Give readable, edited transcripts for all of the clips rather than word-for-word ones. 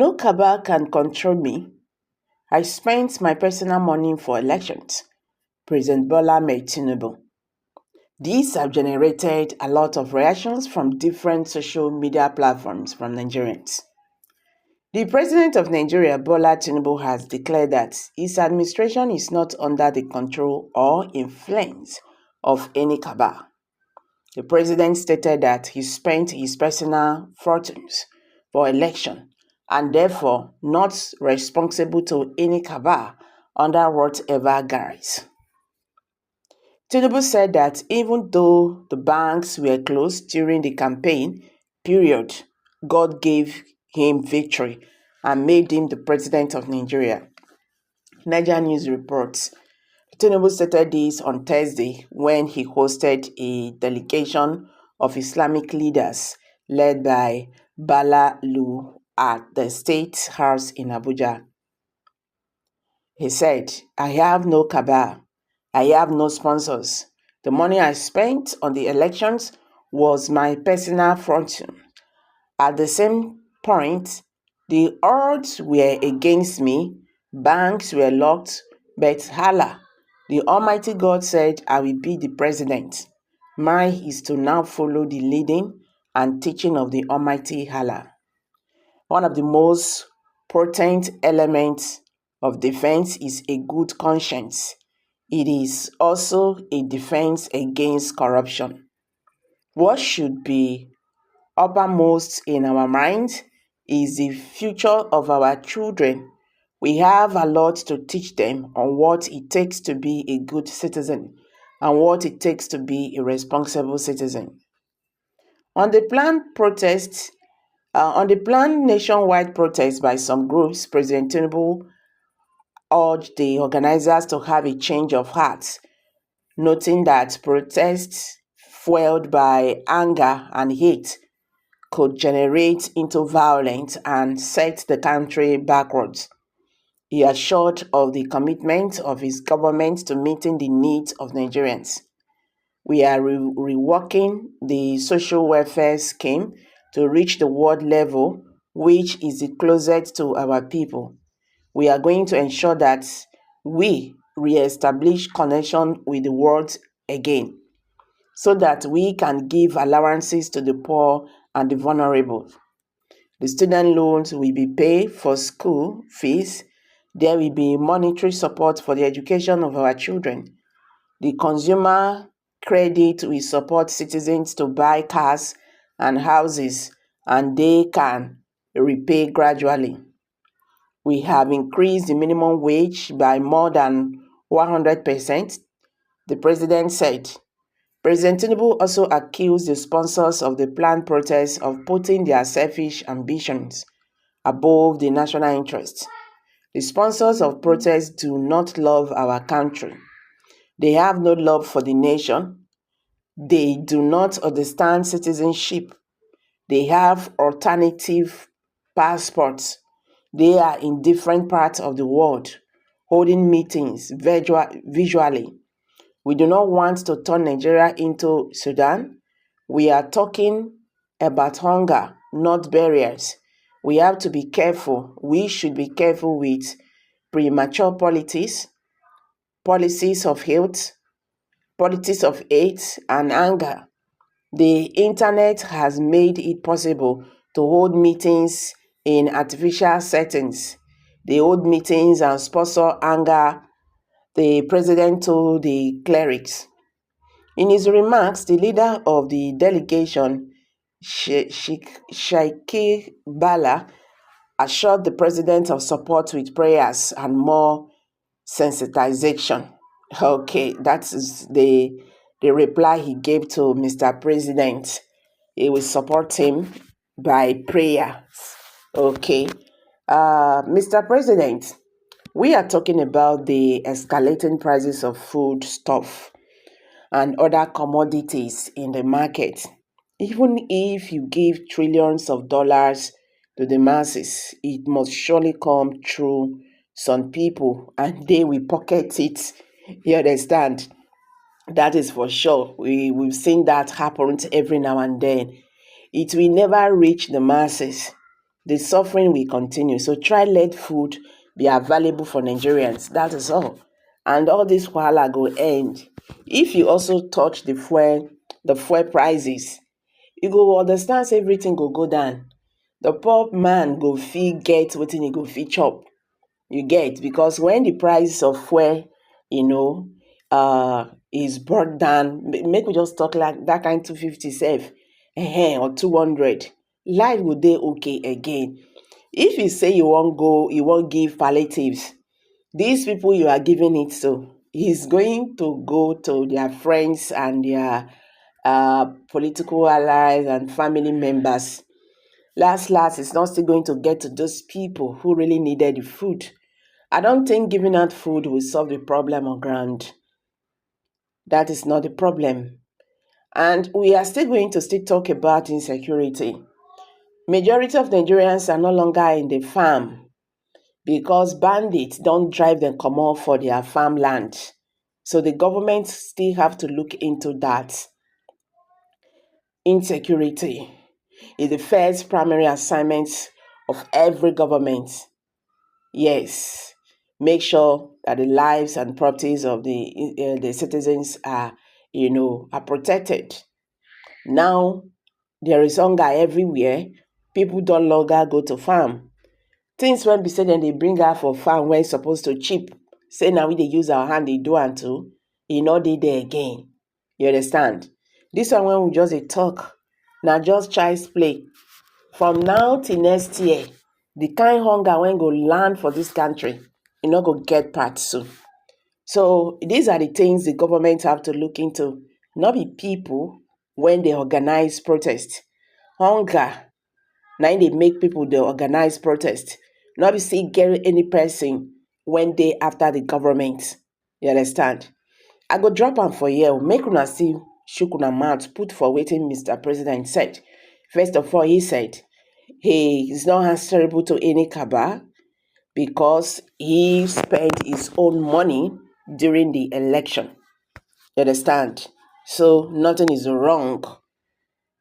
No cabal can control me. I spent my personal money for elections. President Bola Tinubu. These have generated a lot of reactions from different social media platforms from Nigerians. The President of Nigeria, Bola Tinubu, has declared that his administration is not under the control or influence of any cabal. The President stated that he spent his personal fortunes for election and therefore not responsible to any cabal under whatever guise. Tinubu said that even though the banks were closed during the campaign period, God gave him victory and made him the president of Nigeria. Niger News reports. Tinubu stated this on Thursday when he hosted a delegation of Islamic leaders led by Bala Lu at the State House in Abuja. He said, I have no cabal. I have no sponsors. The money I spent on the elections was my personal fortune. At the same point, the odds were against me, banks were locked, but Allah, the Almighty God, said I will be the president. Mine is to now follow the leading and teaching of the Almighty Allah. One of the most potent elements of defense is a good conscience. It is also a defense against corruption. What should be uppermost in our minds is the future of our children. We have a lot to teach them on what it takes to be a good citizen and what it takes to be a responsible citizen. On the planned nationwide protest by some groups, President Tinubu urged the organizers to have a change of heart, noting that protests fueled by anger and hate could generate into violence and set the country backwards. He assured of the commitment of his government to meeting the needs of Nigerians. We are reworking the social welfare scheme to reach the world level, which is the closest to our people. We are going to ensure that we re-establish connection with the world again, so that we can give allowances to the poor and the vulnerable. The student loans will be paid for school fees. There will be monetary support for the education of our children. The consumer credit will support citizens to buy cars and houses, and they can repay gradually. We have increased the minimum wage by more than 100%, the president said. President Tinubu also accused the sponsors of the planned protests of putting their selfish ambitions above the national interest. The sponsors of protests do not love our country. They have no love for the nation. They do not understand citizenship. They have alternative passports. They are in different parts of the world, holding meetings visually. We do not want to turn Nigeria into Sudan. We are talking about hunger, not barriers. We have to be careful. We should be careful with premature policies of health, politics of hate and anger. The internet has made it possible to hold meetings in artificial settings. They hold meetings and sponsor anger, the president told the clerics. In his remarks, the leader of the delegation, Sheikh Bala, assured the president of support with prayers and more sensitization. Okay, that is the reply he gave to Mr. President. He will support him by prayers. Okay. Mr. President, we are talking about the escalating prices of food stuff and other commodities in the market. Even if you give trillions of dollars to the masses, it must surely come through some people and they will pocket it. You understand? That is for sure. We've seen that happen every now and then. It will never reach the masses. the suffering will continue. So try let food be available for Nigerians. That is all. And all this wahala go end. If you also touch the fuel prices, you go understand say everything go down. The poor man go fit get wetin he go fit chop. You get, because when the price of fuel, you know, is brought down, make we just talk like that kind 250 sef, or 200, life go dey okay again. If you say you won't give palliatives, these people you are giving it to is going to go to their friends and their political allies and family members. Last, it's not still going to get to those people who really needed the food. I don't think giving out food will solve the problem on ground. That is not the problem. And we are still going to still talk about insecurity. Majority of Nigerians are no longer in the farm because bandits don't drive them comot for their farmland. So the government still have to look into that. Insecurity is the first primary assignment of every government. Yes, make sure that the lives and properties of the citizens are protected. Now there is hunger everywhere. People don't longer go to farm. Things when be say dem dey bring out for farm when supposed to cheap. Say now we dey use our hand dey do am too. E no dey there again. You understand? This one when we just dey talk, na just child's play. From now till next year, the kind hunger when go land for this country, e no go get part soon. So these are the things the government have to look into. Not be people when they organize protest. Hunger, now they make people they organize protest. Not be see get any person when they after the government. You understand? I go drop am for here. Make una see shook una mouth put for wetin Mr. President said. First of all, he said he is not answerable to any cabal because he spent his own money during the election. You understand? So nothing is wrong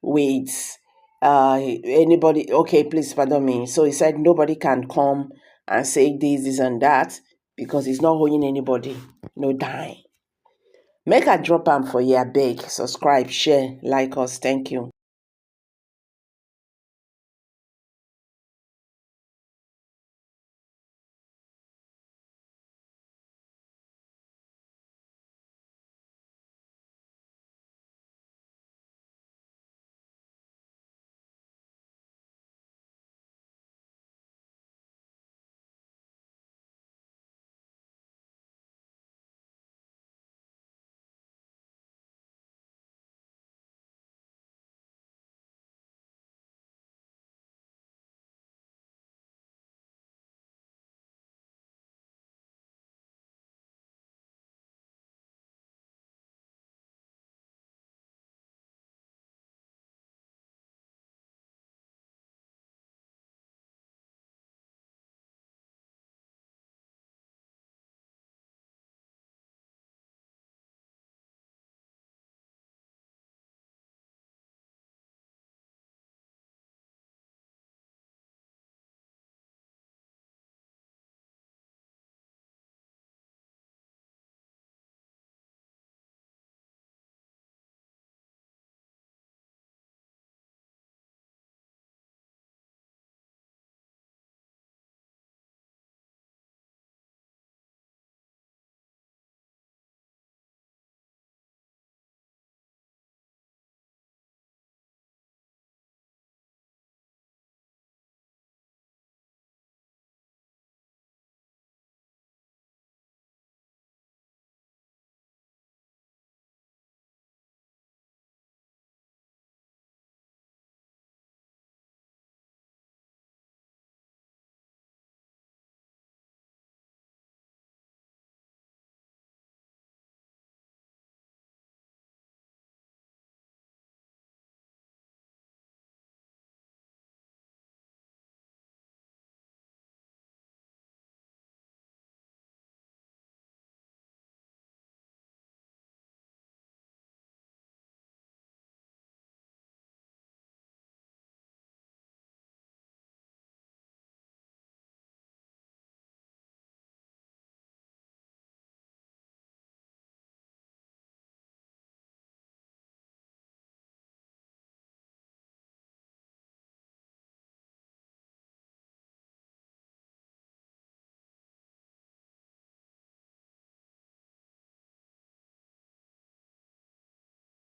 with anybody. Okay, please pardon me. So he said nobody can come and say this and that because he's not owing anybody no dime. Make I drop am for here, beg. Subscribe, share, like us. Thank you.